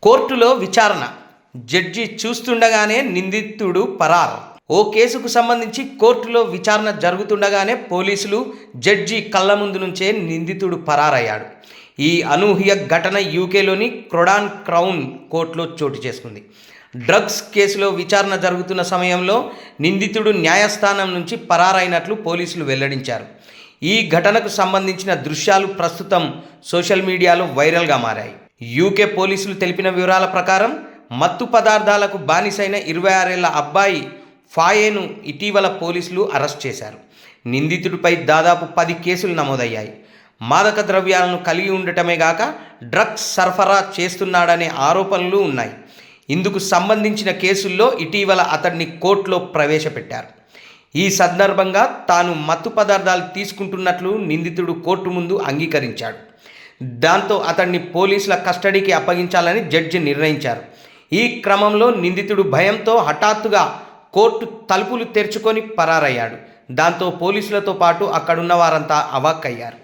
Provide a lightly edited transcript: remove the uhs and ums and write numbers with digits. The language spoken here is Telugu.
కోర్టులో విచారణ. జడ్జి చూస్తుండగానే నిందితుడు పరార్. ఓ కేసుకు సంబంధించి కోర్టులో విచారణ జరుగుతుండగానే పోలీసులు, జడ్జి కళ్ళ ముందు నుంచే నిందితుడు పరారయ్యాడు. ఈ అనూహ్య ఘటన యూకేలోని క్రోడాన్ క్రౌన్ కోర్టులో చోటు చేసుకుంది. డ్రగ్స్ కేసులో విచారణ జరుగుతున్న సమయంలో నిందితుడు న్యాయస్థానం నుంచి పరారైనట్లు పోలీసులు వెల్లడించారు. ఈ ఘటనకు సంబంధించిన దృశ్యాలు ప్రస్తుతం సోషల్ మీడియాలో వైరల్గా మారాయి. యూకే పోలీసులు తెలిపిన వివరాల ప్రకారం మత్తు పదార్థాలకు బానిసైన 26 ఏళ్ల అబ్బాయి ఫాయేను ఇటీవల పోలీసులు అరెస్ట్ చేశారు. నిందితుడిపై దాదాపు 10 కేసులు నమోదయ్యాయి. మాదక ద్రవ్యాలను కలిగి ఉండటమే గాక డ్రగ్స్ సరఫరా చేస్తున్నాడనే ఆరోపణలు ఉన్నాయి. ఇందుకు సంబంధించిన కేసుల్లో ఇటీవల అతడిని కోర్టులో ప్రవేశపెట్టారు. ఈ సందర్భంగా తాను మత్తు పదార్థాలు తీసుకుంటున్నట్లు నిందితుడు కోర్టు ముందు అంగీకరించాడు. దాంతో అతడిని పోలీసుల కస్టడీకి అప్పగించాలని జడ్జి నిర్ణయించారు. ఈ క్రమంలో నిందితుడు భయంతో హఠాత్తుగా కోర్టు తలుపులు తెరుచుకొని పరారయ్యాడు. దాంతో పోలీసులతో పాటు అక్కడున్న వారంతా అవాక్కయ్యారు.